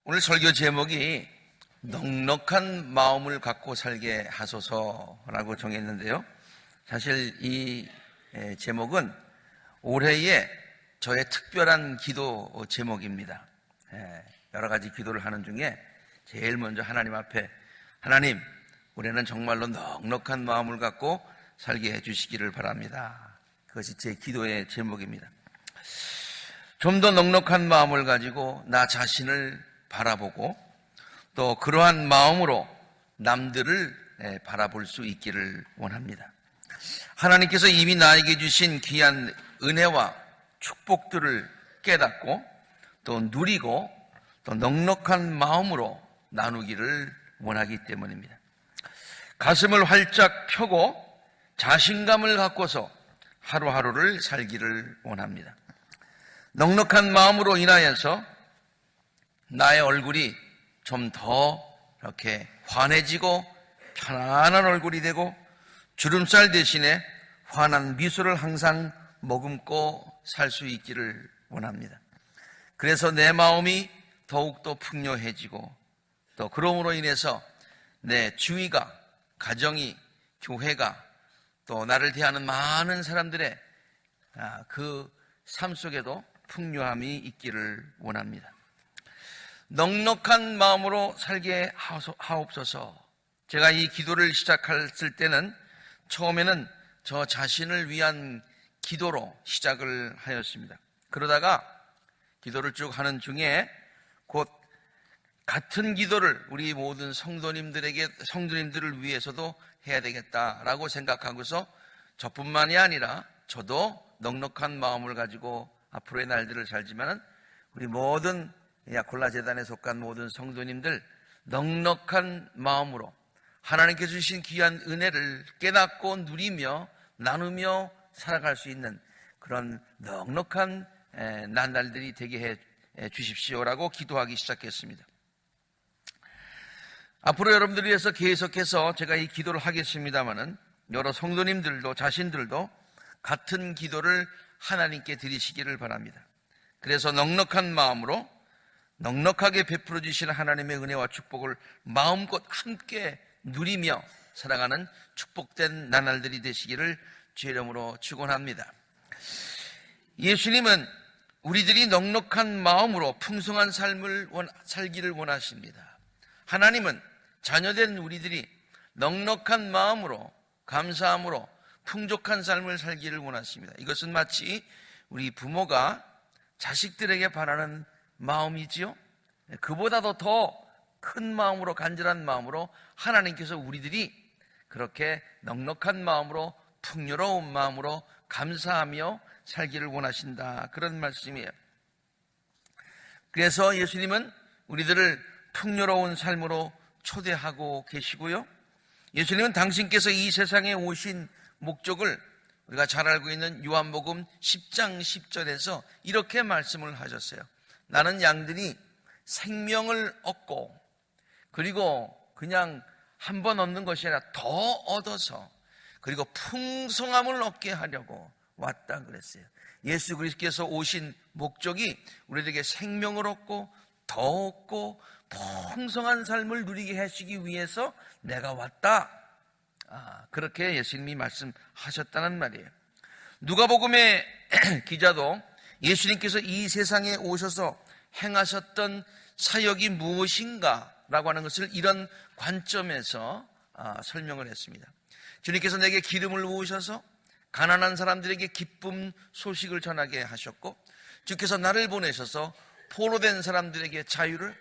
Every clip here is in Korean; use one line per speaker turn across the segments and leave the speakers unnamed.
오늘 설교 제목이 넉넉한 마음을 갖고 살게 하소서라고 정했는데요. 사실 이 제목은 올해의 저의 특별한 기도 제목입니다. 여러 가지 기도를 하는 중에 제일 먼저 하나님 앞에, 하나님, 올해는 정말로 넉넉한 마음을 갖고 살게 해주시기를 바랍니다. 그것이 제 기도의 제목입니다. 좀 더 넉넉한 마음을 가지고 나 자신을 바라보고 또 그러한 마음으로 남들을 바라볼 수 있기를 원합니다. 하나님께서 이미 나에게 주신 귀한 은혜와 축복들을 깨닫고 또 누리고 또 넉넉한 마음으로 나누기를 원하기 때문입니다. 가슴을 활짝 펴고 자신감을 갖고서 하루하루를 살기를 원합니다. 넉넉한 마음으로 인하여서 나의 얼굴이 좀 더 이렇게 환해지고 편안한 얼굴이 되고 주름살 대신에 환한 미소를 항상 머금고 살 수 있기를 원합니다. 그래서 내 마음이 더욱더 풍요해지고 또 그러므로 인해서 내 주위가, 가정이, 교회가 또 나를 대하는 많은 사람들의 그 삶 속에도 풍요함이 있기를 원합니다. 넉넉한 마음으로 살게 하옵소서. 제가 이 기도를 시작했을 때는 처음에는 저 자신을 위한 기도로 시작을 하였습니다. 그러다가 기도를 쭉 하는 중에 곧 같은 기도를 우리 모든 성도님들을 위해서도 해야 되겠다라고 생각하고서 저뿐만이 아니라 저도 넉넉한 마음을 가지고 앞으로의 날들을 살지만은 우리 모든 야콜라 재단에 속한 모든 성도님들 넉넉한 마음으로 하나님께 주신 귀한 은혜를 깨닫고 누리며 나누며 살아갈 수 있는 그런 넉넉한 날들이 되게 해 주십시오라고 기도하기 시작했습니다. 앞으로 여러분들을 위해서 계속해서 제가 이 기도를 하겠습니다마는 여러 성도님들도 자신들도 같은 기도를 하나님께 드리시기를 바랍니다. 그래서 넉넉한 마음으로 넉넉하게 베풀어 주시는 하나님의 은혜와 축복을 마음껏 함께 누리며 살아가는 축복된 나날들이 되시기를 주의 이름으로 축원합니다. 예수님은 우리들이 넉넉한 마음으로 풍성한 삶을 살기를 원하십니다. 하나님은 자녀된 우리들이 넉넉한 마음으로 감사함으로 풍족한 삶을 살기를 원하십니다. 이것은 마치 우리 부모가 자식들에게 바라는 마음이지요. 그보다도 더 큰 마음으로, 간절한 마음으로 하나님께서 우리들이 그렇게 넉넉한 마음으로, 풍요로운 마음으로 감사하며 살기를 원하신다, 그런 말씀이에요. 그래서 예수님은 우리들을 풍요로운 삶으로 초대하고 계시고요, 예수님은 당신께서 이 세상에 오신 목적을 우리가 잘 알고 있는 요한복음 10장 10절에서 이렇게 말씀을 하셨어요. 나는 양들이 생명을 얻고 그리고 그냥 한 번 얻는 것이 아니라 더 얻어서 그리고 풍성함을 얻게 하려고 왔다 그랬어요. 예수 그리스도께서 오신 목적이 우리에게 생명을 얻고 더 얻고 풍성한 삶을 누리게 하시기 위해서 내가 왔다, 그렇게 예수님이 말씀하셨다는 말이에요. 누가복음의 기자도 예수님께서 이 세상에 오셔서 행하셨던 사역이 무엇인가 라고 하는 것을 이런 관점에서 설명을 했습니다. 주님께서 내게 기름을 부으셔서 가난한 사람들에게 기쁨 소식을 전하게 하셨고, 주께서 나를 보내셔서 포로된 사람들에게 자유를,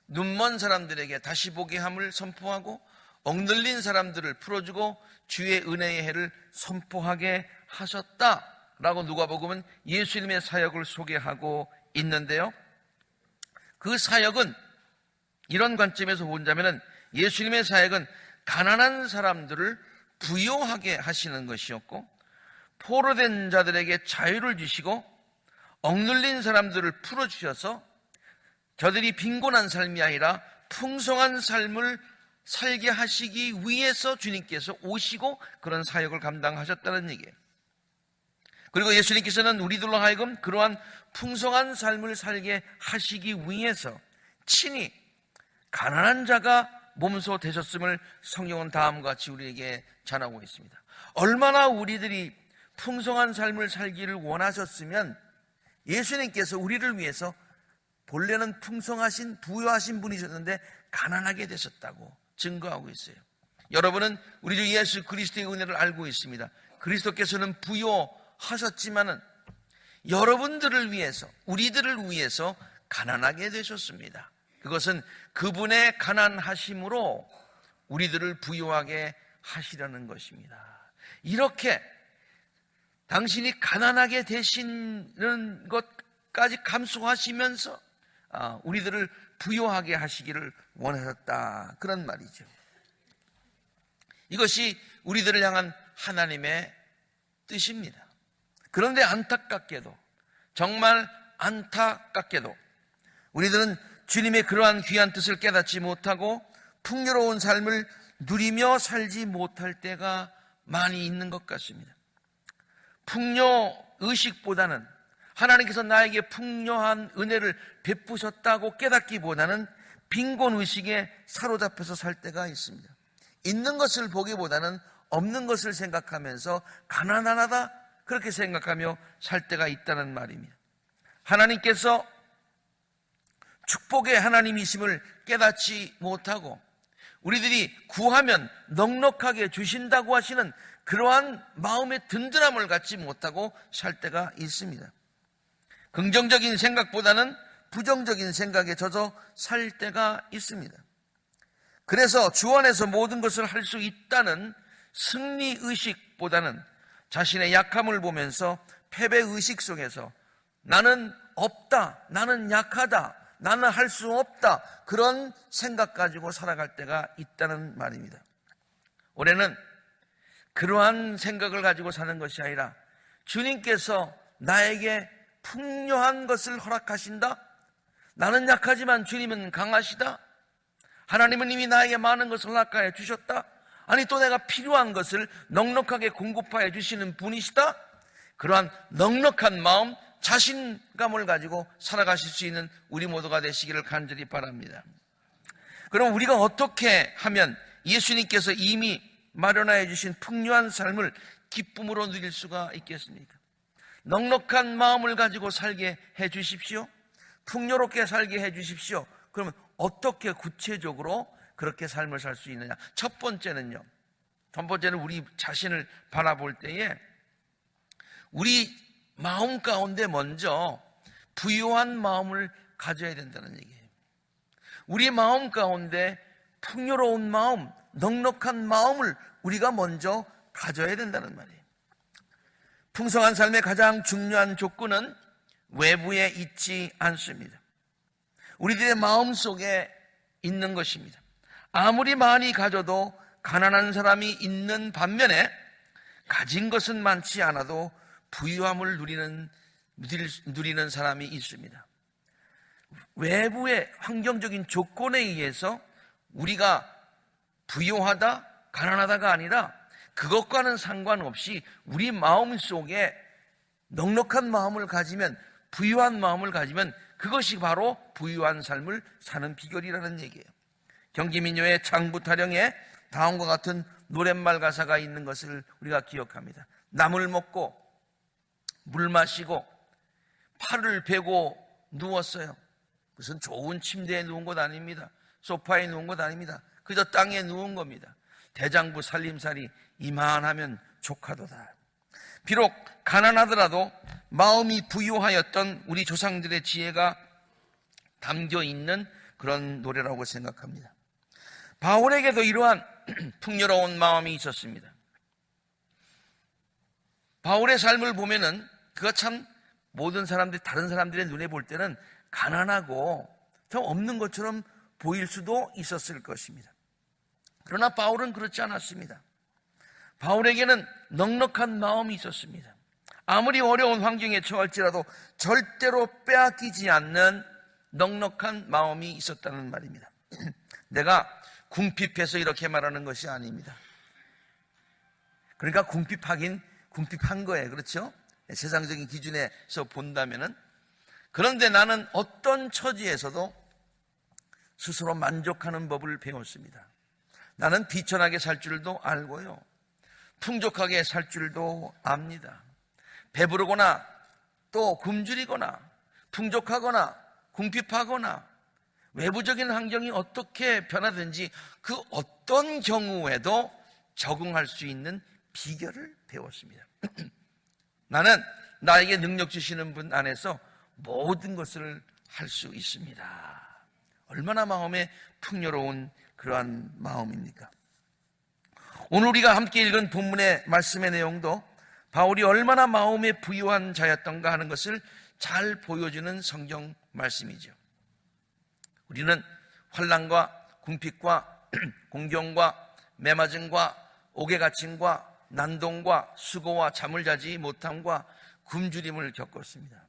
눈먼 사람들에게 다시 보게 함을 선포하고, 억눌린 사람들을 풀어주고 주의 은혜의 해를 선포하게 하셨다라고 누가복음은 예수님의 사역을 소개하고 있는데요, 그 사역은 이런 관점에서 본다면 예수님의 사역은 가난한 사람들을 부요하게 하시는 것이었고, 포로된 자들에게 자유를 주시고 억눌린 사람들을 풀어주셔서 저들이 빈곤한 삶이 아니라 풍성한 삶을 살게 하시기 위해서 주님께서 오시고 그런 사역을 감당하셨다는 얘기예요. 그리고 예수님께서는 우리들로 하여금 그러한 풍성한 삶을 살게 하시기 위해서 친히 가난한 자가 몸소 되셨음을 성경은 다음과 같이 우리에게 전하고 있습니다. 얼마나 우리들이 풍성한 삶을 살기를 원하셨으면 예수님께서 우리를 위해서 본래는 풍성하신 부유하신 분이셨는데 가난하게 되셨다고 증거하고 있어요. 여러분은 우리 주 예수 그리스도의 은혜를 알고 있습니다. 그리스도께서는 부유하셨지만은 여러분들을 위해서, 우리들을 위해서 가난하게 되셨습니다. 그것은 그분의 가난하심으로 우리들을 부유하게 하시려는 것입니다. 이렇게 당신이 가난하게 되시는 것까지 감수하시면서 우리들을 부유하게 하시기를 원하셨다, 그런 말이죠. 이것이 우리들을 향한 하나님의 뜻입니다. 그런데 안타깝게도, 정말 안타깝게도 우리들은 주님의 그러한 귀한 뜻을 깨닫지 못하고 풍요로운 삶을 누리며 살지 못할 때가 많이 있는 것 같습니다. 풍요의식보다는 하나님께서 나에게 풍요한 은혜를 베푸셨다고 깨닫기보다는 빈곤의식에 사로잡혀서 살 때가 있습니다. 있는 것을 보기보다는 없는 것을 생각하면서 가난하다 그렇게 생각하며 살 때가 있다는 말입니다. 하나님께서 축복의 하나님이심을 깨닫지 못하고 우리들이 구하면 넉넉하게 주신다고 하시는 그러한 마음의 든든함을 갖지 못하고 살 때가 있습니다. 긍정적인 생각보다는 부정적인 생각에 젖어 살 때가 있습니다. 그래서 주 안에서 모든 것을 할 수 있다는 승리의식보다는 자신의 약함을 보면서 패배의식 속에서 나는 없다, 나는 약하다, 나는 할 수 없다, 그런 생각 가지고 살아갈 때가 있다는 말입니다. 올해는 그러한 생각을 가지고 사는 것이 아니라 주님께서 나에게 풍요한 것을 허락하신다, 나는 약하지만 주님은 강하시다, 하나님은 이미 나에게 많은 것을 허락하여 주셨다, 아니 또 내가 필요한 것을 넉넉하게 공급하여 주시는 분이시다, 그러한 넉넉한 마음, 자신감을 가지고 살아가실 수 있는 우리 모두가 되시기를 간절히 바랍니다. 그럼 우리가 어떻게 하면 예수님께서 이미 마련하여 주신 풍요한 삶을 기쁨으로 누릴 수가 있겠습니까? 넉넉한 마음을 가지고 살게 해 주십시오. 풍요롭게 살게 해 주십시오. 그러면 어떻게 구체적으로 그렇게 삶을 살 수 있느냐? 첫 번째는 우리 자신을 바라볼 때에 우리 마음 가운데 먼저 부유한 마음을 가져야 된다는 얘기예요. 우리 마음 가운데 풍요로운 마음, 넉넉한 마음을 우리가 먼저 가져야 된다는 말이에요. 풍성한 삶의 가장 중요한 조건은 외부에 있지 않습니다. 우리들의 마음 속에 있는 것입니다. 아무리 많이 가져도 가난한 사람이 있는 반면에 가진 것은 많지 않아도 부유함을 누리는 사람이 있습니다. 외부의 환경적인 조건에 의해서 우리가 부유하다, 가난하다가 아니라 그것과는 상관없이 우리 마음 속에 넉넉한 마음을 가지면, 부유한 마음을 가지면 그것이 바로 부유한 삶을 사는 비결이라는 얘기예요. 경기민요의 창부타령에 다음과 같은 노랫말 가사가 있는 것을 우리가 기억합니다. 나물 먹고 물 마시고 팔을 베고 누웠어요. 무슨 좋은 침대에 누운 것 아닙니다. 소파에 누운 것 아닙니다. 그저 땅에 누운 겁니다. 대장부 살림살이 이만하면 족하도다. 비록 가난하더라도 마음이 부유하였던 우리 조상들의 지혜가 담겨 있는 그런 노래라고 생각합니다. 바울에게도 이러한 풍요로운 마음이 있었습니다. 바울의 삶을 보면은 그가 참 모든 사람들, 다른 사람들의 눈에 볼 때는 가난하고 좀 없는 것처럼 보일 수도 있었을 것입니다. 그러나 바울은 그렇지 않았습니다. 바울에게는 넉넉한 마음이 있었습니다. 아무리 어려운 환경에 처할지라도 절대로 빼앗기지 않는 넉넉한 마음이 있었다는 말입니다. 내가 궁핍해서 이렇게 말하는 것이 아닙니다. 그러니까 궁핍하긴 궁핍한 거예요. 그렇죠? 세상적인 기준에서 본다면은. 그런데 나는 어떤 처지에서도 스스로 만족하는 법을 배웠습니다. 나는 비천하게 살 줄도 알고요, 풍족하게 살 줄도 압니다. 배부르거나 또 굶주리거나 풍족하거나 궁핍하거나 외부적인 환경이 어떻게 변하든지 그 어떤 경우에도 적응할 수 있는 비결을 배웠습니다. 나는 나에게 능력 주시는 분 안에서 모든 것을 할 수 있습니다. 얼마나 마음에 풍요로운 그러한 마음입니까? 오늘 우리가 함께 읽은 본문의 말씀의 내용도 바울이 얼마나 마음에 부유한 자였던가 하는 것을 잘 보여주는 성경 말씀이죠. 우리는 환난과 궁핍과 공경과 매맞음과 옥에 갇힘과 난동과 수고와 잠을 자지 못함과 굶주림을 겪었습니다.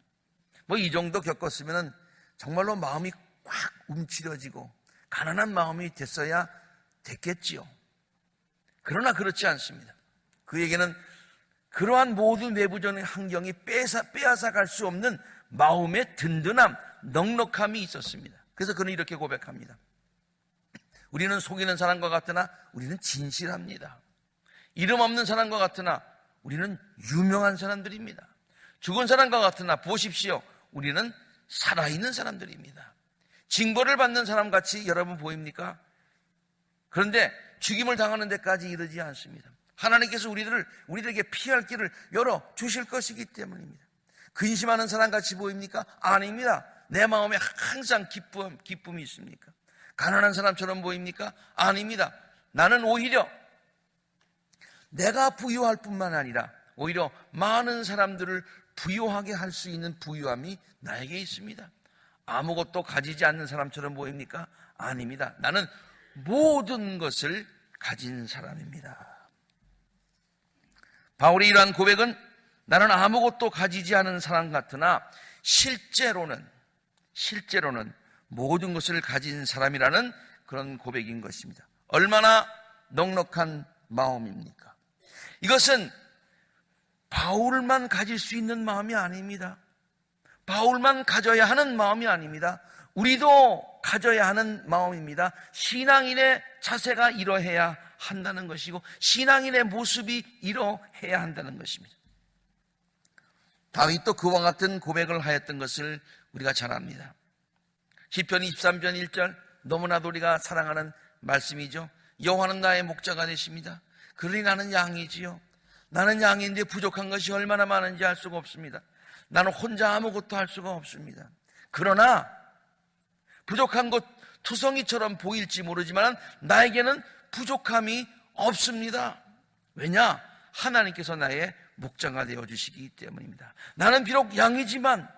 이 정도 겪었으면 정말로 마음이 꽉 움츠려지고 가난한 마음이 됐어야 됐겠지요. 그러나 그렇지 않습니다. 그에게는 그러한 모든 외부적인 환경이 빼앗아 갈 수 없는 마음의 든든함, 넉넉함이 있었습니다. 그래서 그는 이렇게 고백합니다. 우리는 속이는 사람과 같으나 우리는 진실합니다. 이름 없는 사람과 같으나 우리는 유명한 사람들입니다. 죽은 사람과 같으나 보십시오, 우리는 살아있는 사람들입니다. 징벌을 받는 사람같이 여러분 보입니까? 그런데 죽임을 당하는 데까지 이르지 않습니다. 하나님께서 우리들에게 피할 길을 열어 주실 것이기 때문입니다. 근심하는 사람같이 보입니까? 아닙니다. 내 마음에 항상 기쁨이 있습니까? 가난한 사람처럼 보입니까? 아닙니다. 나는 오히려 내가 부유할 뿐만 아니라 오히려 많은 사람들을 부유하게 할 수 있는 부유함이 나에게 있습니다. 아무것도 가지지 않는 사람처럼 보입니까? 아닙니다. 나는 모든 것을 가진 사람입니다. 바울의 이러한 고백은 나는 아무것도 가지지 않은 사람 같으나 실제로는 모든 것을 가진 사람이라는 그런 고백인 것입니다. 얼마나 넉넉한 마음입니까? 이것은 바울만 가질 수 있는 마음이 아닙니다. 바울만 가져야 하는 마음이 아닙니다. 우리도 가져야 하는 마음입니다. 신앙인의 자세가 이러해야 한다는 것이고 신앙인의 모습이 이러해야 한다는 것입니다. 다윗도 그와 같은 고백을 하였던 것을 우리가 잘 압니다. 시편 23편 1절, 너무나도 우리가 사랑하는 말씀이죠. 여호와는 나의 목자가 되십니다. 그러니 나는 양이지요. 나는 양인데 부족한 것이 얼마나 많은지 알 수가 없습니다. 나는 혼자 아무것도 할 수가 없습니다. 그러나 부족한 것 투성이처럼 보일지 모르지만 나에게는 부족함이 없습니다. 왜냐? 하나님께서 나의 목자가 되어주시기 때문입니다. 나는 비록 양이지만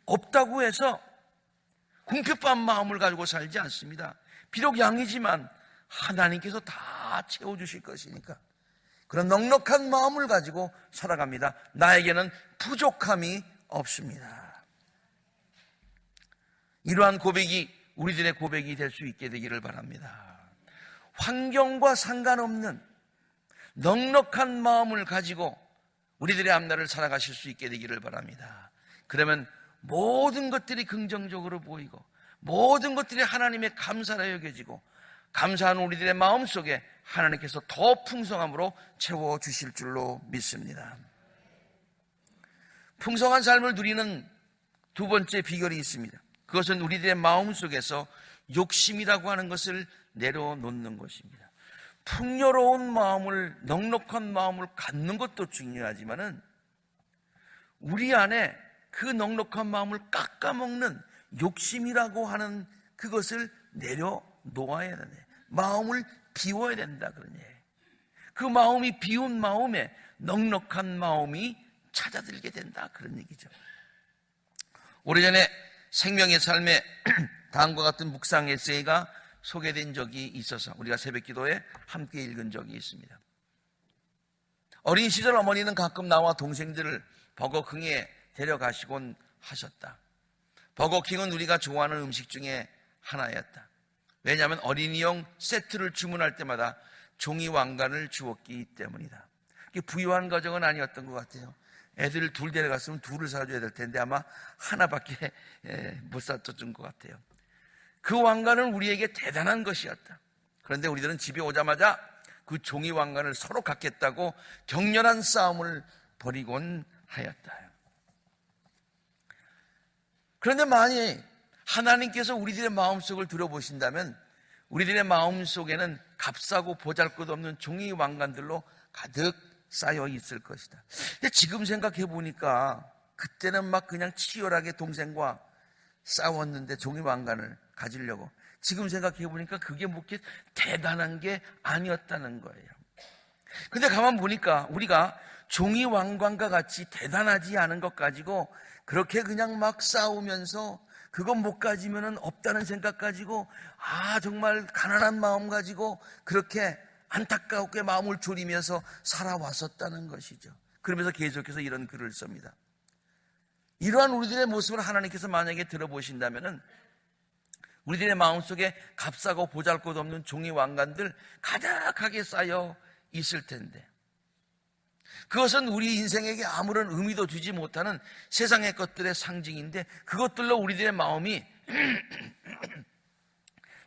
없다고 해서 궁핍한 마음을 가지고 살지 않습니다. 비록 양이지만 하나님께서 다 채워주실 것이니까 그런 넉넉한 마음을 가지고 살아갑니다. 나에게는 부족함이 없습니다. 이러한 고백이 우리들의 고백이 될 수 있게 되기를 바랍니다. 환경과 상관없는 넉넉한 마음을 가지고 우리들의 앞날을 살아가실 수 있게 되기를 바랍니다. 그러면 모든 것들이 긍정적으로 보이고 모든 것들이 하나님의 감사로 여겨지고 감사하는 우리들의 마음속에 하나님께서 더 풍성함으로 채워주실 줄로 믿습니다. 풍성한 삶을 누리는 두 번째 비결이 있습니다. 그것은 우리들의 마음속에서 욕심이라고 하는 것을 내려놓는 것입니다. 풍요로운 마음을, 넉넉한 마음을 갖는 것도 중요하지만은 우리 안에 그 넉넉한 마음을 깎아먹는 욕심이라고 하는 그것을 내려놓아야 되네. 마음을 비워야 된다 그러니 그 마음이 비운 마음에 넉넉한 마음이 찾아들게 된다 그런 얘기죠. 오래전에 생명의 삶에 다음과 같은 묵상 에세이가 소개된 적이 있어서 우리가 새벽기도에 함께 읽은 적이 있습니다. 어린 시절 어머니는 가끔 나와 동생들을 버거킹에 데려가시곤 하셨다. 버거킹은 우리가 좋아하는 음식 중에 하나였다. 왜냐하면 어린이용 세트를 주문할 때마다 종이 왕관을 주었기 때문이다. 부유한 가정은 아니었던 것 같아요. 애들 둘 데려갔으면 둘을 사줘야 될 텐데 아마 하나밖에 못 사준 것 같아요. 그 왕관은 우리에게 대단한 것이었다. 그런데 우리들은 집에 오자마자 그 종이 왕관을 서로 갖겠다고 격렬한 싸움을 벌이곤 하였다. 그런데 만약 하나님께서 우리들의 마음속을 들어보신다면 우리들의 마음속에는 값싸고 보잘것없는 종이 왕관들로 가득 쌓여 있을 것이다. 근데 지금 생각해 보니까 그때는 막 그냥 치열하게 동생과 싸웠는데 종이 왕관을 가지려고. 지금 생각해 보니까 그게 뭐 이렇게 대단한 게 아니었다는 거예요. 근데 가만 보니까 우리가 종이 왕관과 같이 대단하지 않은 것 가지고 그렇게 그냥 막 싸우면서 그건 못 가지면은 없다는 생각 가지고 정말 가난한 마음 가지고 그렇게 안타깝게 마음을 졸이면서 살아왔었다는 것이죠. 그러면서 계속해서 이런 글을 씁니다. 이러한 우리들의 모습을 하나님께서 만약에 들어보신다면은 우리들의 마음속에 값싸고 보잘것없는 종이 왕관들 가득하게 쌓여 있을 텐데 그것은 우리 인생에게 아무런 의미도 주지 못하는 세상의 것들의 상징인데 그것들로 우리들의 마음이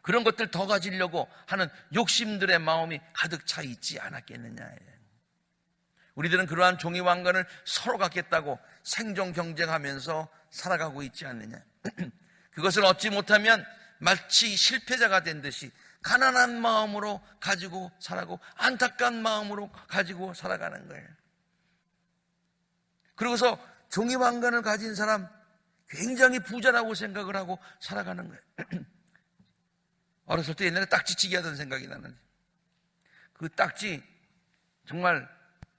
그런 것들 더 가지려고 하는 욕심들의 마음이 가득 차 있지 않았겠느냐. 우리들은 그러한 종이 왕관을 서로 갖겠다고 생존 경쟁하면서 살아가고 있지 않느냐. 그것을 얻지 못하면 마치 실패자가 된 듯이 가난한 마음으로 가지고 살아가고 안타까운 마음으로 가지고 살아가는 거예요. 그러고서 종이 왕관을 가진 사람 굉장히 부자라고 생각을 하고 살아가는 거예요. 어렸을 때 옛날에 딱지치기 하던 생각이 나는데 그 딱지 정말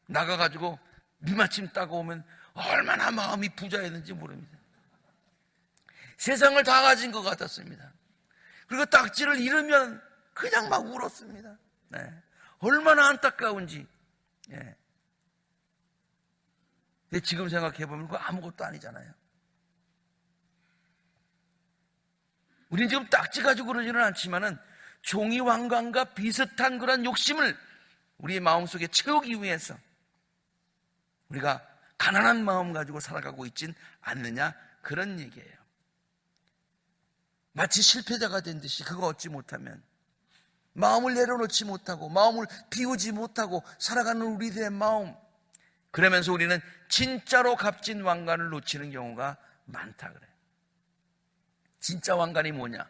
나가가지고 밑마침 따고 오면 얼마나 마음이 부자였는지 모릅니다. 세상을 다 가진 것 같았습니다. 그리고 딱지를 잃으면 그냥 막 울었습니다. 네. 얼마나 안타까운지. 네. 근데 지금 생각해보면 그거 아무것도 아니잖아요. 우리는 지금 딱지 가지고 그러지는 않지만은 종이 왕관과 비슷한 그런 욕심을 우리의 마음속에 채우기 위해서 우리가 가난한 마음 가지고 살아가고 있진 않느냐 그런 얘기예요. 마치 실패자가 된 듯이 그거 얻지 못하면 마음을 내려놓지 못하고 마음을 비우지 못하고 살아가는 우리들의 마음, 그러면서 우리는 진짜로 값진 왕관을 놓치는 경우가 많다 그래요. 진짜 왕관이 뭐냐?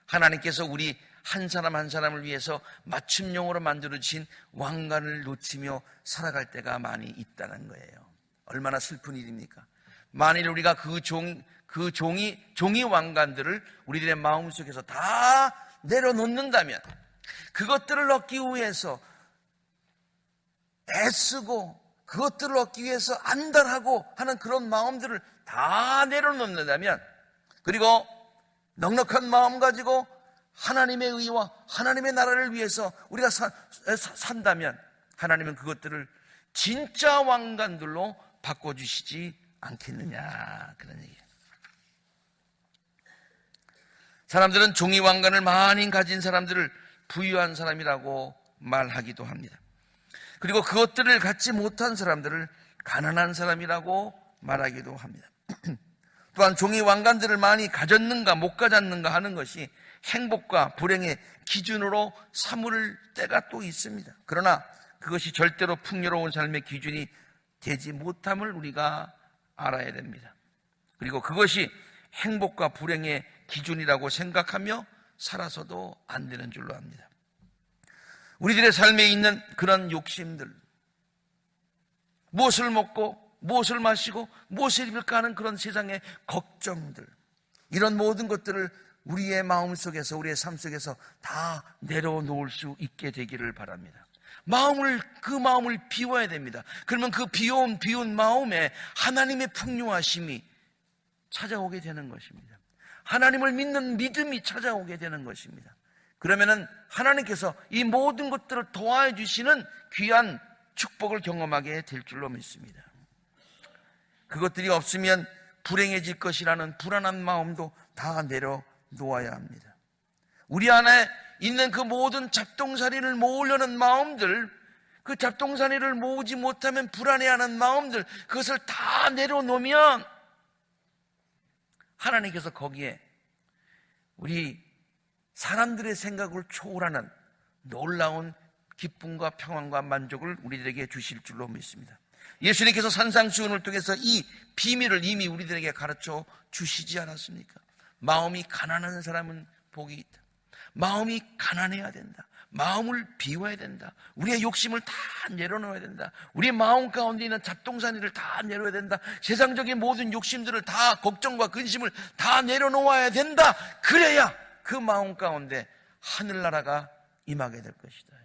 하나님께서 우리 한 사람 한 사람을 위해서 맞춤형으로 만들어주신 왕관을 놓치며 살아갈 때가 많이 있다는 거예요. 얼마나 슬픈 일입니까? 만일 우리가 종이 왕관들을 우리들의 마음속에서 다 내려놓는다면 그것들을 얻기 위해서 애쓰고 그것들을 얻기 위해서 안달하고 하는 그런 마음들을 다 내려놓는다면, 그리고 넉넉한 마음 가지고 하나님의 의와 하나님의 나라를 위해서 우리가 산다면 하나님은 그것들을 진짜 왕관들로 바꿔주시지 않겠느냐 그런 얘기예요. 사람들은 종이 왕관을 많이 가진 사람들을 부유한 사람이라고 말하기도 합니다. 그리고 그것들을 갖지 못한 사람들을 가난한 사람이라고 말하기도 합니다. 또한 종이 왕관들을 많이 가졌는가 못 가졌는가 하는 것이 행복과 불행의 기준으로 삼을 때가 또 있습니다. 그러나 그것이 절대로 풍요로운 삶의 기준이 되지 못함을 우리가 알아야 됩니다. 그리고 그것이 행복과 불행의 기준이라고 생각하며 살아서도 안 되는 줄로 압니다. 우리들의 삶에 있는 그런 욕심들, 무엇을 먹고 무엇을 마시고 무엇을 입을까 하는 그런 세상의 걱정들, 이런 모든 것들을 우리의 마음속에서 우리의 삶 속에서 다 내려놓을 수 있게 되기를 바랍니다. 그 마음을 비워야 됩니다. 그러면 그 비운 마음에 하나님의 풍요하심이 찾아오게 되는 것입니다. 하나님을 믿는 믿음이 찾아오게 되는 것입니다. 그러면은 하나님께서 이 모든 것들을 도와주시는 귀한 축복을 경험하게 될 줄로 믿습니다. 그것들이 없으면 불행해질 것이라는 불안한 마음도 다 내려놓아야 합니다. 우리 안에 있는 그 모든 잡동사니를 모으려는 마음들, 그 잡동사니를 모으지 못하면 불안해하는 마음들, 그것을 다 내려놓으면 하나님께서 거기에 우리 사람들의 생각을 초월하는 놀라운 기쁨과 평안과 만족을 우리들에게 주실 줄로 믿습니다. 예수님께서 산상수훈을 통해서 이 비밀을 이미 우리들에게 가르쳐 주시지 않았습니까? 마음이 가난한 사람은 복이 있다. 마음이 가난해야 된다. 마음을 비워야 된다. 우리의 욕심을 다 내려놓아야 된다. 우리의 마음 가운데 있는 잡동사니를 다 내려야 된다. 세상적인 모든 욕심들을 다, 걱정과 근심을 다 내려놓아야 된다. 그래야 그 마음 가운데 하늘나라가 임하게 될 것이다.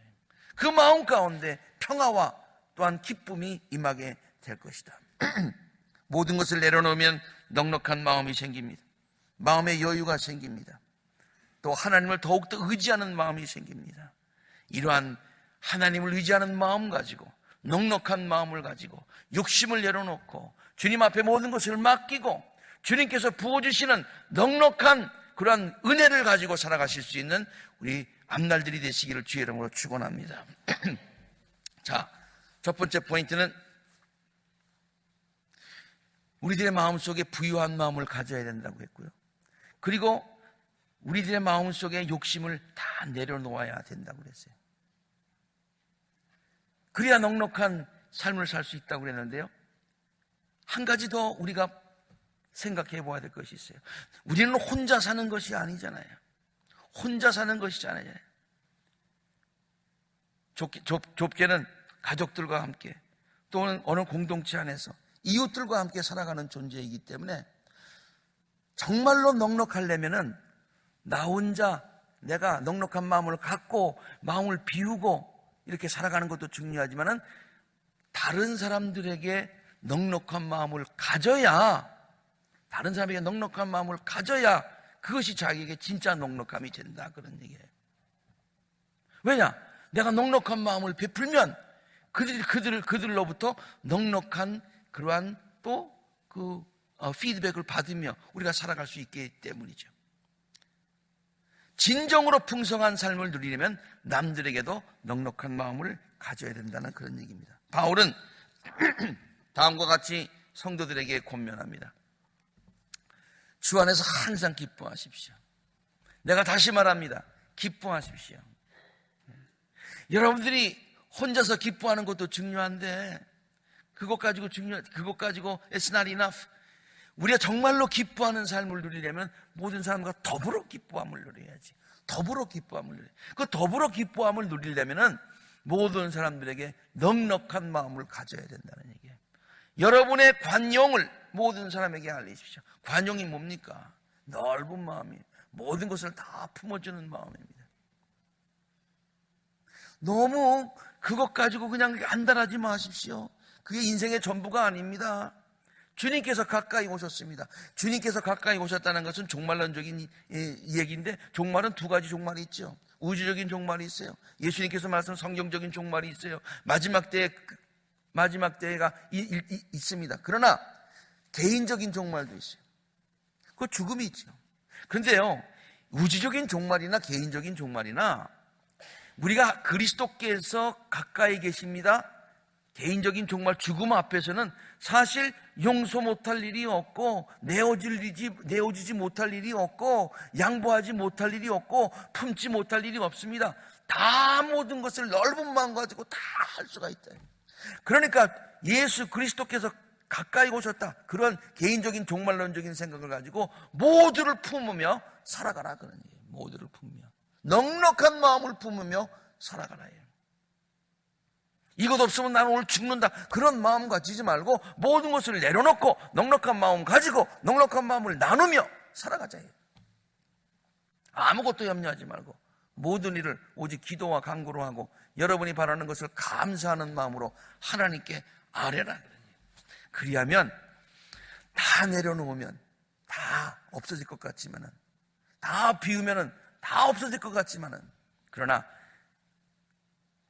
그 마음 가운데 평화와 또한 기쁨이 임하게 될 것이다. 모든 것을 내려놓으면 넉넉한 마음이 생깁니다. 마음의 여유가 생깁니다. 또 하나님을 더욱더 의지하는 마음이 생깁니다. 이러한 하나님을 의지하는 마음 가지고, 넉넉한 마음을 가지고, 욕심을 내려놓고 주님 앞에 모든 것을 맡기고 주님께서 부어주시는 넉넉한 그러한 은혜를 가지고 살아가실 수 있는 우리 앞날들이 되시기를 주의 이름으로 축원합니다. 자, 첫 번째 포인트는 우리들의 마음속에 부유한 마음을 가져야 된다고 했고요. 그리고 우리들의 마음속에 욕심을 다 내려놓아야 된다고 그랬어요. 그래야 넉넉한 삶을 살 수 있다고 그랬는데요. 한 가지 더 우리가 생각해 봐야 될 것이 있어요. 우리는 혼자 사는 것이 아니잖아요. 혼자 사는 것이잖아요. 좁게는 가족들과 함께 또는 어느 공동체 안에서 이웃들과 함께 살아가는 존재이기 때문에 정말로 넉넉하려면은 나 혼자 내가 넉넉한 마음을 갖고 마음을 비우고 이렇게 살아가는 것도 중요하지만은 다른 사람들에게 넉넉한 마음을 가져야, 다른 사람에게 넉넉한 마음을 가져야 그것이 자기에게 진짜 넉넉함이 된다, 그런 얘기예요. 왜냐? 내가 넉넉한 마음을 베풀면 그들로부터 넉넉한 그러한 또 피드백을 받으며 우리가 살아갈 수 있기 때문이죠. 진정으로 풍성한 삶을 누리려면 남들에게도 넉넉한 마음을 가져야 된다는 그런 얘기입니다. 바울은 다음과 같이 성도들에게 권면합니다. 주 안에서 항상 기뻐하십시오. 내가 다시 말합니다. 기뻐하십시오. 여러분들이 혼자서 기뻐하는 것도 중요한데 그것 가지고 it's not enough. 우리가 정말로 기뻐하는 삶을 누리려면 모든 사람과 더불어 기뻐함을 누려야지. 더불어 기뻐함을 누려. 그 더불어 기뻐함을 누리려면은 모든 사람들에게 넉넉한 마음을 가져야 된다는 얘기예요. 여러분의 관용을 모든 사람에게 알리십시오. 관용이 뭡니까? 넓은 마음이에요. 모든 것을 다 품어주는 마음입니다. 너무 그것 가지고 그냥 안달하지 마십시오. 그게 인생의 전부가 아닙니다. 주님께서 가까이 오셨습니다. 주님께서 가까이 오셨다는 것은 종말론적인 얘기인데, 종말은 두 가지 종말이 있죠. 우주적인 종말이 있어요. 예수님께서 말씀한 성경적인 종말이 있어요. 마지막 때가 있습니다. 그러나 개인적인 종말도 있어요. 그 죽음이 있죠. 그런데요, 우주적인 종말이나 개인적인 종말이나 우리가 그리스도께서 가까이 계십니다. 개인적인 종말 죽음 앞에서는 사실 용서 못할 일이 없고 내어주지 못할 일이 없고 양보하지 못할 일이 없고 품지 못할 일이 없습니다. 다 모든 것을 넓은 마음 가지고 다 할 수가 있다. 그러니까 예수 그리스도께서 가까이 오셨다. 그런 개인적인 종말론적인 생각을 가지고 모두를 품으며 살아가라, 그런 얘기예요. 모두를 품으며 넉넉한 마음을 품으며 살아가라. 이것 없으면 나는 오늘 죽는다, 그런 마음 가지지 말고 모든 것을 내려놓고 넉넉한 마음 가지고 넉넉한 마음을 나누며 살아가자. 아무것도 염려하지 말고 모든 일을 오직 기도와 간구로 하고 여러분이 바라는 것을 감사하는 마음으로 하나님께 아뢰라. 그리하면 다 내려놓으면 다 없어질 것 같지만은, 다 비우면은 다 없어질 것 같지만은, 그러나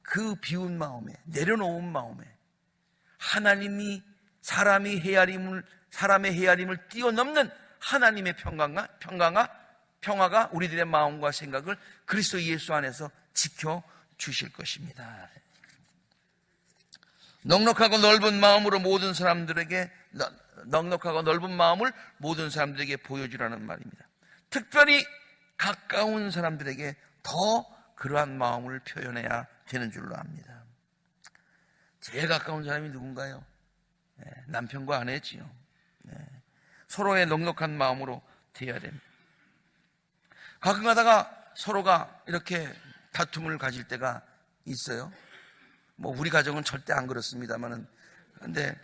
그 비운 마음에, 내려놓은 마음에 하나님이 사람의 헤아림을 뛰어넘는 하나님의 평화가 우리들의 마음과 생각을 그리스도 예수 안에서 지켜주실 것입니다. 넉넉하고 넓은 마음으로 모든 사람들에게, 넉넉하고 넓은 마음을 모든 사람들에게 보여주라는 말입니다. 특별히 가까운 사람들에게 더 그러한 마음을 표현해야 되는 줄로 압니다. 제일 가까운 사람이 누군가요? 남편과 아내지요. 서로의 넉넉한 마음으로 대해야 됩니다. 가끔 가다가 서로가 이렇게 다툼을 가질 때가 있어요. 우리 가정은 절대 안 그렇습니다만은, 근데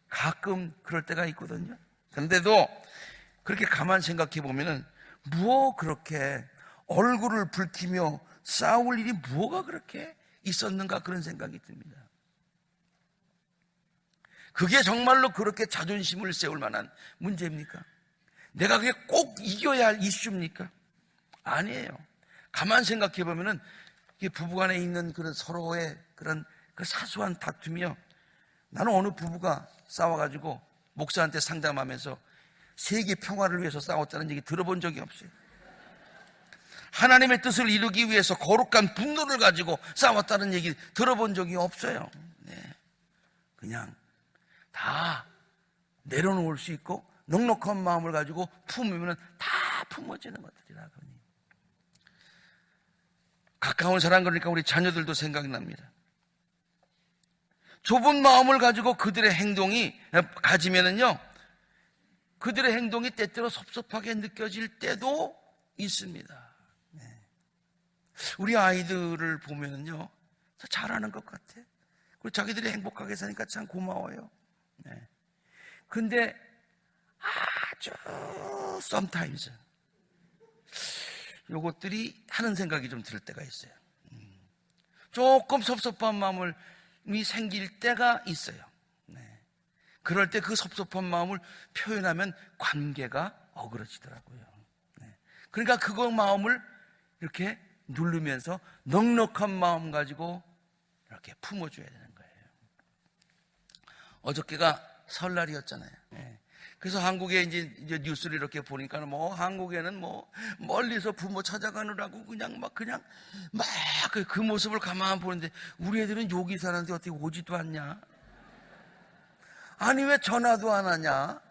가끔 그럴 때가 있거든요. 근데도 그렇게 가만 생각해 보면은 그렇게 얼굴을 붉히며 싸울 일이 뭐가 그렇게 있었는가, 그런 생각이 듭니다. 그게 정말로 그렇게 자존심을 세울 만한 문제입니까? 내가 그게 꼭 이겨야 할 이슈입니까? 아니에요. 가만 생각해 보면은 부부간에 있는 그런 서로의 그런 그 사소한 다툼이요, 나는 어느 부부가 싸워가지고 목사한테 상담하면서 세계 평화를 위해서 싸웠다는 얘기 들어본 적이 없어요. 하나님의 뜻을 이루기 위해서 거룩한 분노를 가지고 싸웠다는 얘기 들어본 적이 없어요. 그냥 다 내려놓을 수 있고 넉넉한 마음을 가지고 품으면 다 품어지는 것들이라. 가까운 사람, 그러니까 우리 자녀들도 생각납니다. 좁은 마음을 가지고 그들의 행동이 가지면은요, 그들의 행동이 때때로 섭섭하게 느껴질 때도 있습니다. 우리 아이들을 보면은요, 잘하는 것 같아. 그리고 자기들이 행복하게 사니까 참 고마워요. 근데 아주 sometimes 요것들이 하는 생각이 좀 들 때가 있어요. 조금 섭섭한 마음이 생길 때가 있어요. 그럴 때 그 섭섭한 마음을 표현하면 관계가 어그러지더라고요. 그러니까 그거 마음을 이렇게 누르면서 넉넉한 마음 가지고 이렇게 품어줘야 되는 거예요. 어저께가 설날이었잖아요. 그래서 한국에 이제 뉴스를 이렇게 보니까 한국에는 멀리서 부모 찾아가느라고 그냥 그 모습을 가만 보는데, 우리 애들은 여기 사는데 어떻게 오지도 않냐? 아니 왜 전화도 안 하냐?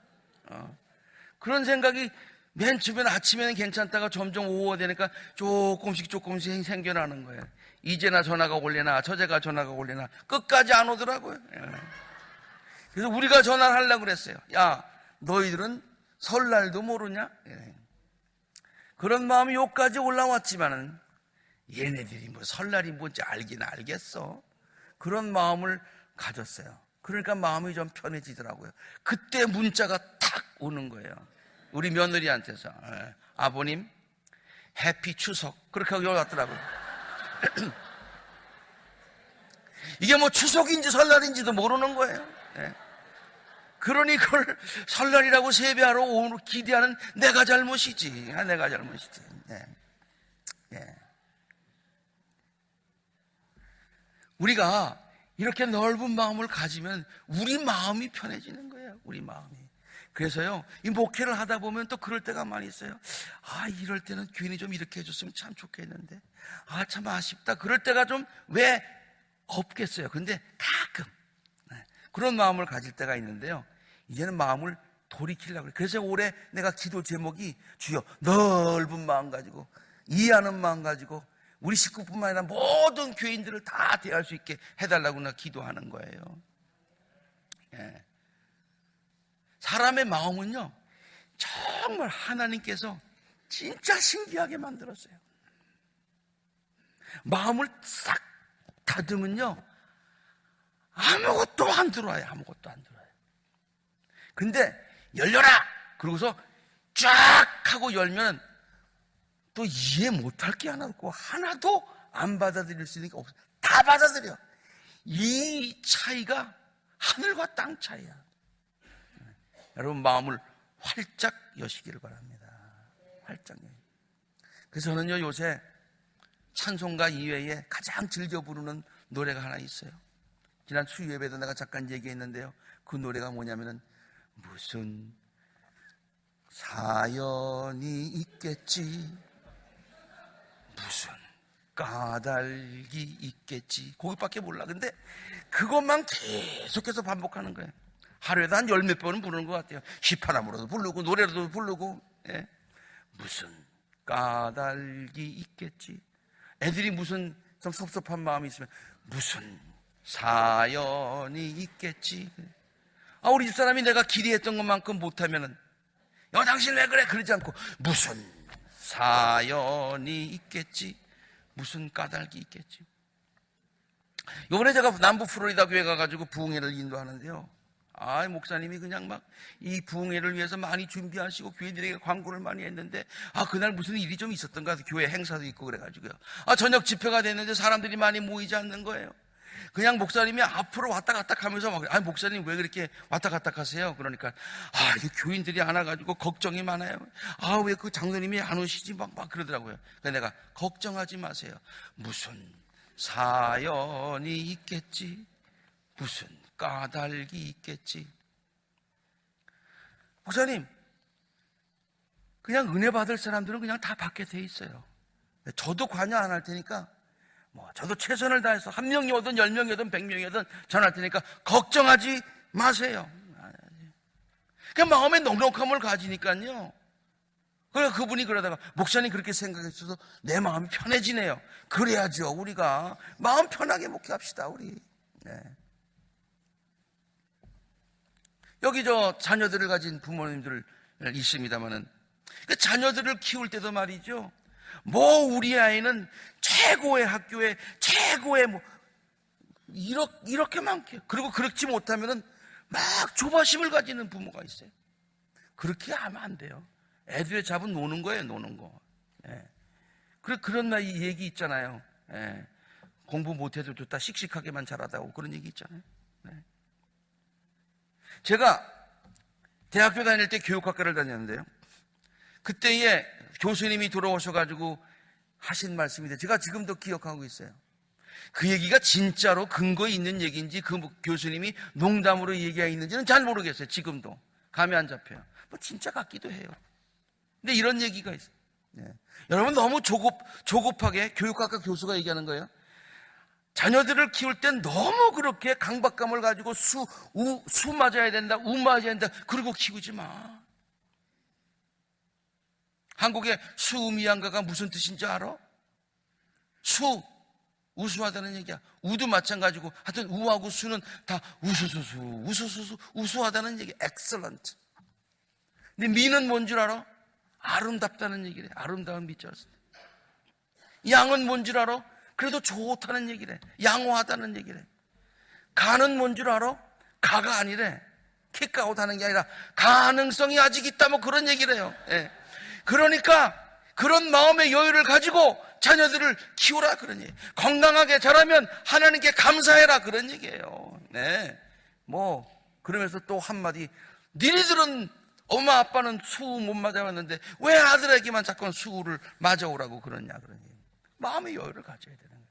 그런 생각이 맨 처음에는 아침에는 괜찮다가 점점 오후가 되니까 조금씩 생겨나는 거예요. 이제나 전화가 올래나 저제가 전화가 올래나 끝까지 안 오더라고요. 그래서 우리가 전화를 하려고 그랬어요. 야, 너희들은 설날도 모르냐? 그런 마음이 여기까지 올라왔지만은 얘네들이 설날이 뭔지 알긴 알겠어. 그런 마음을 가졌어요. 그러니까 마음이 좀 편해지더라고요. 그때 문자가 탁 오는 거예요. 우리 며느리한테서 아버님 해피 추석, 그렇게 하고 왔더라고요. 이게 추석인지 설날인지도 모르는 거예요. 그러니 그걸 설날이라고 세배하러 오늘 기대하는 내가 잘못이지. 내가 잘못이지. 우리가 이렇게 넓은 마음을 가지면 우리 마음이 편해지는 거예요. 우리 마음이. 그래서요, 이 목회를 하다 보면 또 그럴 때가 많이 있어요. 이럴 때는 괜히 좀 이렇게 해줬으면 참 좋겠는데, 참 아쉽다. 그럴 때가 좀 왜 없겠어요. 근데 가끔 그런 마음을 가질 때가 있는데요, 이제는 마음을 돌이키려고 그래요. 그래서 올해 내가 기도 제목이 주여 넓은 마음 가지고, 이해하는 마음 가지고 우리 식구뿐만 아니라 모든 교인들을 다 대할 수 있게 해달라고 나 기도하는 거예요. 사람의 마음은요, 정말 하나님께서 진짜 신기하게 만들었어요. 마음을 싹 닫으면요, 아무것도 안 들어와요. 아무것도 안 들어와요. 근데 열려라! 그러고서 쫙 하고 열면 또 이해 못할 게 하나 없고 하나도 안 받아들일 수 있는 게 없어요. 다 받아들여. 이 차이가 하늘과 땅 차이야. 여러분 마음을 활짝 여시기를 바랍니다. 활짝 여. 그래서 저는요, 요새 찬송가 이외에 가장 즐겨 부르는 노래가 하나 있어요. 지난 수요예배도 내가 잠깐 얘기했는데요, 그 노래가 뭐냐면은 무슨 사연이 있겠지, 무슨 까닭이 있겠지, 거기밖에 몰라. 근데 그것만 계속해서 반복하는 거예요. 하루에도 한 10몇 번은 부르는 것 같아요. 시파람으로도 부르고 노래로도 부르고. 무슨 까닭이 있겠지. 애들이 무슨 좀 섭섭한 마음이 있으면 무슨 사연이 있겠지. 우리 집사람이 내가 기대했던 것만큼 못하면은 당신 왜 그래? 그러지 않고 무슨 사연이 있겠지. 무슨 까닭이 있겠지. 요번에 제가 남부 플로리다 교회 가가지고 부흥회를 인도하는데요, 목사님이 그냥 막 이 부흥회를 위해서 많이 준비하시고 교회들에게 광고를 많이 했는데 그날 무슨 일이 좀 있었던가. 교회 행사도 있고 그래가지고요, 저녁 집회가 됐는데 사람들이 많이 모이지 않는 거예요. 그냥 목사님이 앞으로 왔다 갔다 하면서 목사님 왜 그렇게 왔다 갔다 하세요? 그러니까 이게 교인들이 안 와가지고 걱정이 많아요. 왜 그 장로님이 안 오시지? 막 그러더라고요. 그래서 내가 걱정하지 마세요. 무슨 사연이 있겠지. 무슨 까닭이 있겠지. 목사님, 그냥 은혜 받을 사람들은 그냥 다 받게 돼 있어요. 저도 관여 안 할 테니까, 저도 최선을 다해서 1명이 오든 10명이 오든 100명이 오든 전할 테니까 걱정하지 마세요. 그냥 마음에 넉넉함을 가지니까요. 그래서 그분이 그러다가 목사님 그렇게 생각했어도 내 마음이 편해지네요. 그래야죠. 우리가 마음 편하게 목회합시다. 우리. 네. 여기 자녀들을 가진 부모님들 있습니다만은, 그 자녀들을 키울 때도 말이죠, 우리 아이는 최고의 학교에 최고의 이렇게 많게, 그리고 그렇지 못하면은 막 조바심을 가지는 부모가 있어요. 그렇게 하면 안 돼요. 애들의 잡은 노는 거예요, 노는 거. 예. 그런 나이 얘기 있잖아요. 예. 공부 못해도 좋다, 씩씩하게만 잘하다고, 그런 얘기 있잖아요. 네. 제가 대학교 다닐 때 교육학과를 다녔는데요, 그때에 교수님이 돌아오셔가지고 하신 말씀인데 제가 지금도 기억하고 있어요. 그 얘기가 진짜로 근거 있는 얘기인지 그 교수님이 농담으로 얘기했는지는 잘 모르겠어요. 지금도 감이 안 잡혀요. 진짜 같기도 해요. 근데 이런 얘기가 있어요. 네. 여러분, 너무 조급하게 교육학과 교수가 얘기하는 거예요. 자녀들을 키울 땐 너무 그렇게 강박감을 가지고 수 맞아야 된다, 우 맞아야 된다, 그러고 키우지 마. 한국의 수미양가가 무슨 뜻인지 알아? 우수하다는 얘기야. 우도 마찬가지고, 하여튼 우하고 수는 다 우수하다는 얘기. excellent. 근데 미는 뭔 줄 알아? 아름답다는 얘기래. 아름다운 미자를 쓴다. 양은 뭔 줄 알아? 그래도 좋다는 얘기래. 양호하다는 얘기래. 가는 뭔 줄 알아? 가가 아니래. 킥아웃하는 게 아니라 가능성이 아직 있다, 그런 얘기래요. 예. 그러니까 그런 마음의 여유를 가지고 자녀들을 키우라, 그런 얘기. 건강하게 자라면 하나님께 감사해라, 그런 얘기예요. 네. 그러면서 또 한마디, 니네들은 엄마 아빠는 수 못 맞아왔는데 왜 아들에게만 자꾸 수를 맞아오라고 그러냐, 그런 얘기. 마음의 여유를 가져야 되는 거예요.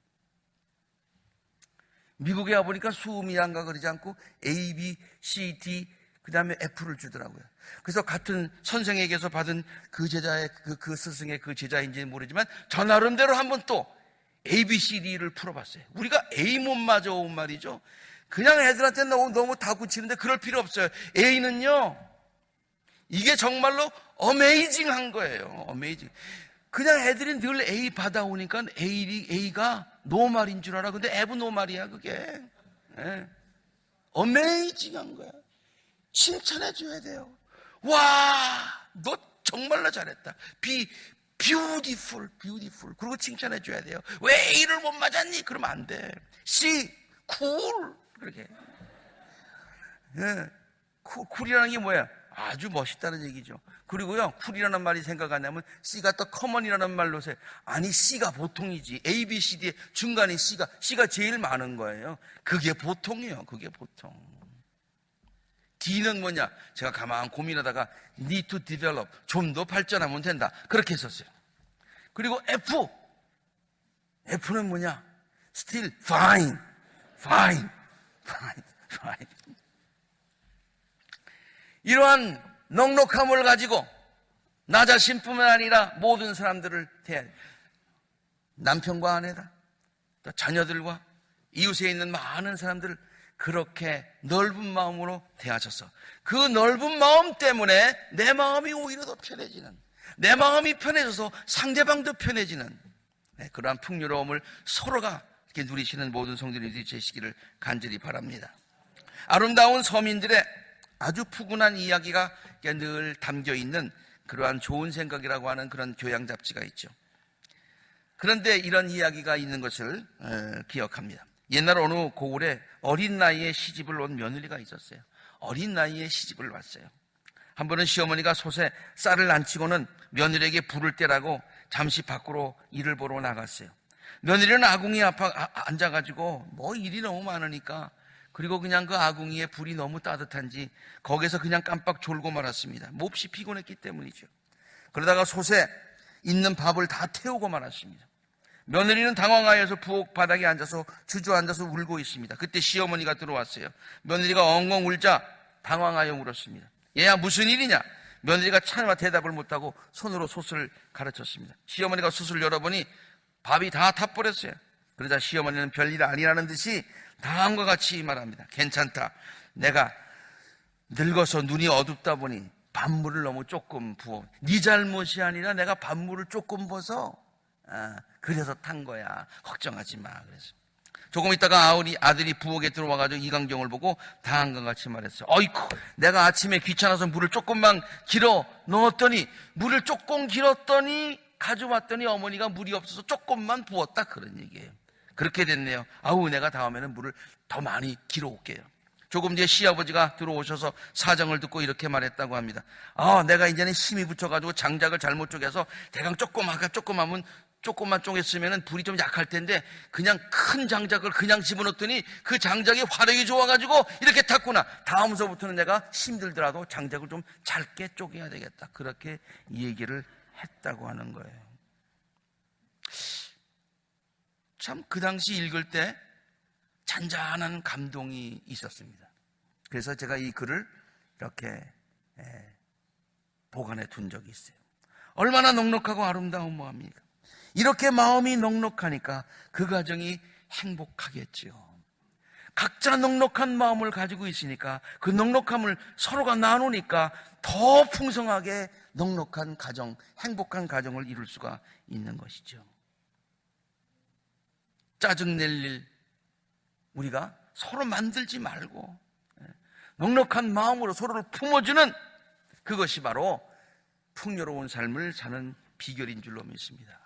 미국에 와보니까 수미양가 그러지 않고 A, B, C, D, 그 다음에 F를 주더라고요. 그래서 같은 선생에게서 받은 그 제자의, 그 스승의 그 제자인지는 모르지만 저 나름대로 한번 또 A, B, C, D를 풀어봤어요. 우리가 A 못 맞아온 말이죠. 그냥 애들한테 너무 다 굳히는데 그럴 필요 없어요. A는요, 이게 정말로 어메이징한 거예요. 어메이징. 그냥 애들이 늘 A 받아오니까 A가 노말인 줄 알아. 근데 에브 노말이야, 그게. 네. 어메이징한 거야. 칭찬해줘야 돼요. 와, 너 정말로 잘했다. beautiful. 그리고 칭찬해줘야 돼요. 왜 A를 못 맞았니? 그러면 안 돼. C, cool. 그렇게. 네. 쿨이라는 게 뭐야? 아주 멋있다는 얘기죠. 그리고요, 쿨이라는 말이 생각 안 나면 C가 또 커먼이라는 말로 세. 아니, C가 보통이지. A, B, C, D의 중간에 C가 제일 많은 거예요. 그게 보통이에요. 그게 보통. D는 뭐냐? 제가 가만 고민하다가 need to develop, 좀 더 발전하면 된다, 그렇게 했었어요. 그리고 F는 뭐냐? still fine. 이러한 넉넉함을 가지고 나 자신뿐만 아니라 모든 사람들을 대해야 돼. 남편과 아내다, 또 자녀들과 이웃에 있는 많은 사람들을 그렇게 넓은 마음으로 대하셔서 그 넓은 마음 때문에 내 마음이 오히려 더 편해지는, 내 마음이 편해져서 상대방도 편해지는 그러한 풍요로움을 서로가 이렇게 누리시는 모든 성도님들이 되시기를 간절히 바랍니다. 아름다운 서민들의 아주 푸근한 이야기가 늘 담겨있는 그러한 좋은 생각이라고 하는 그런 교양 잡지가 있죠. 그런데 이런 이야기가 있는 것을 기억합니다. 옛날 어느 고을에 어린 나이에 시집을 온 며느리가 있었어요. 어린 나이에 시집을 왔어요. 한 번은 시어머니가 솥에 쌀을 안 치고는 며느리에게 불을 떼라고 잠시 밖으로 일을 보러 나갔어요. 며느리는 아궁이 앞에 앉아가지고 뭐 일이 너무 많으니까, 그리고 그냥 그 아궁이에 불이 너무 따뜻한지 거기서 그냥 깜빡 졸고 말았습니다. 몹시 피곤했기 때문이죠. 그러다가 솥에 있는 밥을 다 태우고 말았습니다. 며느리는 당황하여서 부엌 바닥에 앉아서 주저앉아서 울고 있습니다. 그때 시어머니가 들어왔어요. 며느리가 엉엉 울자 당황하여 물었습니다. 얘야, 무슨 일이냐? 며느리가 차마 대답을 못하고 손으로 솥을 가르쳤습니다. 시어머니가 솥을 열어보니 밥이 다 타버렸어요. 그러자 시어머니는 별일 아니라는 듯이 다음과 같이 말합니다. 괜찮다. 내가 늙어서 눈이 어둡다 보니 밥물을 너무 조금 부어. 네 잘못이 아니라 내가 밥물을 조금 부어서 그래서 탄 거야. 걱정하지 마. 그래서 조금 있다가 아들이 부엌에 들어와가지고 이광경을 보고 다음과 같이 말했어요. 어이쿠, 내가 아침에 귀찮아서 물을 조금만 길어 넣었더니, 물을 조금 길었더니 가져왔더니 어머니가 물이 없어서 조금만 부었다, 그런 얘기예요. 그렇게 됐네요. 아우, 내가 다음에는 물을 더 많이 길어 올게요. 조금 뒤에 시아버지가 들어오셔서 사정을 듣고 이렇게 말했다고 합니다. 내가 이제는 힘이 붙여가지고 장작을 잘못 쪼개서 대강 조금만 쪼갰으면 불이 좀 약할 텐데 그냥 큰 장작을 그냥 집어넣었더니 그 장작이 화력이 좋아가지고 이렇게 탔구나. 다음서부터는 내가 힘들더라도 장작을 좀 짧게 쪼개야 되겠다. 그렇게 얘기를 했다고 하는 거예요. 참 그 당시 읽을 때 잔잔한 감동이 있었습니다. 그래서 제가 이 글을 이렇게 보관해 둔 적이 있어요. 얼마나 넉넉하고 아름다운 마음입니까? 이렇게 마음이 넉넉하니까 그 가정이 행복하겠지요. 각자 넉넉한 마음을 가지고 있으니까 그 넉넉함을 서로가 나누니까 더 풍성하게 넉넉한 가정, 행복한 가정을 이룰 수가 있는 것이죠. 짜증낼 일 우리가 서로 만들지 말고 넉넉한 마음으로 서로를 품어주는 그것이 바로 풍요로운 삶을 사는 비결인 줄로 믿습니다.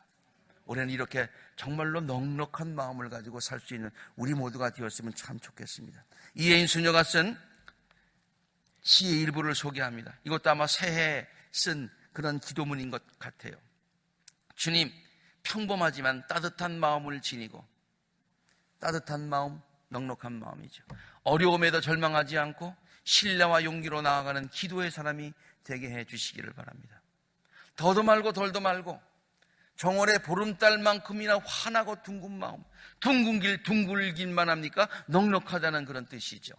올해는 이렇게 정말로 넉넉한 마음을 가지고 살 수 있는 우리 모두가 되었으면 참 좋겠습니다. 이혜인 수녀가 쓴 시의 일부를 소개합니다. 이것도 아마 새해에 쓴 그런 기도문인 것 같아요. 주님, 평범하지만 따뜻한 마음을 지니고, 따뜻한 마음, 넉넉한 마음이죠. 어려움에도 절망하지 않고 신뢰와 용기로 나아가는 기도의 사람이 되게 해 주시기를 바랍니다. 더도 말고 덜도 말고 정월의 보름달만큼이나 환하고 둥근 마음, 둥근 길 둥글긴만 합니까? 넉넉하다는 그런 뜻이죠.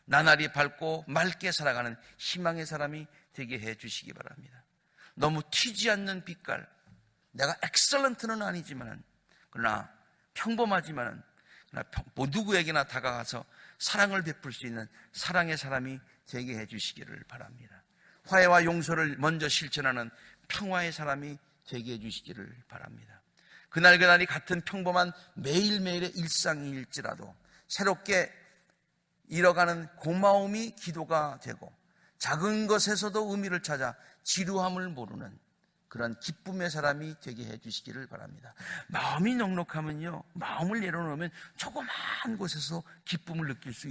나날이 밝고 맑게 살아가는 희망의 사람이 되게 해 주시기 바랍니다. 너무 튀지 않는 빛깔, 내가 엑셀런트는 아니지만 그러나 평범하지만 누구에게나 다가가서 사랑을 베풀 수 있는 사랑의 사람이 되게 해 주시기를 바랍니다. 화해와 용서를 먼저 실천하는 평화의 사람이 되게 해주시기를 바랍니다. 그날이 같은 평범한 매일매일의 일상일지라도 새롭게 잃어가는 고마움이 기도가 되고 작은 것에서도 의미를 찾아 지루함을 모르는 그런 기쁨의 사람이 되게 해주시기를 바랍니다. 마음이 넉넉하면요, 마음을 내려놓으면 조그마한 곳에서 기쁨을 느낄 수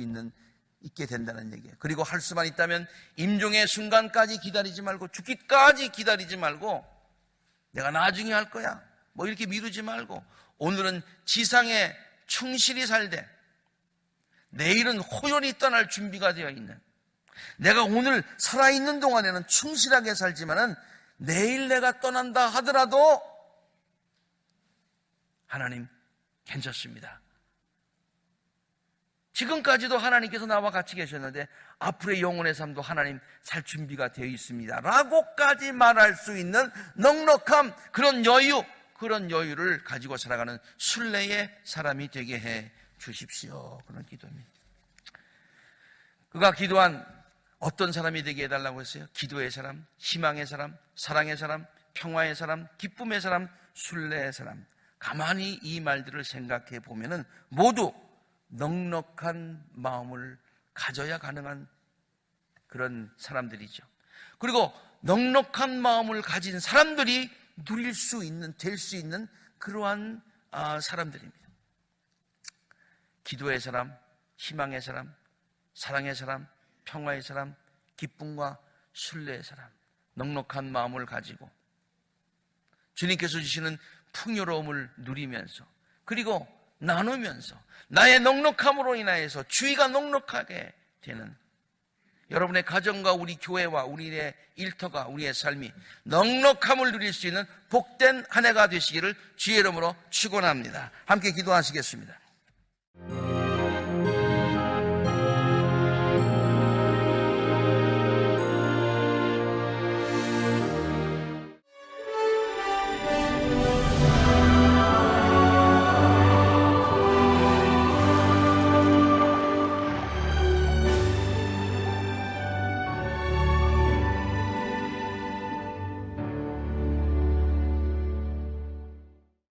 있게 된다는 얘기예요. 그리고 할 수만 있다면 임종의 순간까지 기다리지 말고, 죽기까지 기다리지 말고 내가 나중에 할 거야 뭐 이렇게 미루지 말고 오늘은 지상에 충실히 살되 내일은 호연히 떠날 준비가 되어 있는, 내가 오늘 살아있는 동안에는 충실하게 살지만은 내일 내가 떠난다 하더라도 하나님 괜찮습니다. 지금까지도 하나님께서 나와 같이 계셨는데 앞으로의 영혼의 삶도 하나님 살 준비가 되어 있습니다 라고까지 말할 수 있는 넉넉함, 그런 여유를 가지고 살아가는 순례의 사람이 되게 해 주십시오. 그런 기도입니다. 그가 기도한 어떤 사람이 되게 해달라고 했어요? 기도의 사람, 희망의 사람, 사랑의 사람, 평화의 사람, 기쁨의 사람, 순례의 사람. 가만히 이 말들을 생각해 보면은 모두 넉넉한 마음을 가져야 가능한 그런 사람들이죠. 그리고 넉넉한 마음을 가진 사람들이 누릴 수 있는, 될 수 있는 그러한 사람들입니다. 기도의 사람, 희망의 사람, 사랑의 사람, 평화의 사람, 기쁨과 순례의 사람. 넉넉한 마음을 가지고 주님께서 주시는 풍요로움을 누리면서, 그리고 나누면서 나의 넉넉함으로 인하여서 주위가 넉넉하게 되는, 여러분의 가정과 우리 교회와 우리의 일터가, 우리의 삶이 넉넉함을 누릴 수 있는 복된 한 해가 되시기를 주의 이름으로 축원합니다. 함께 기도하시겠습니다.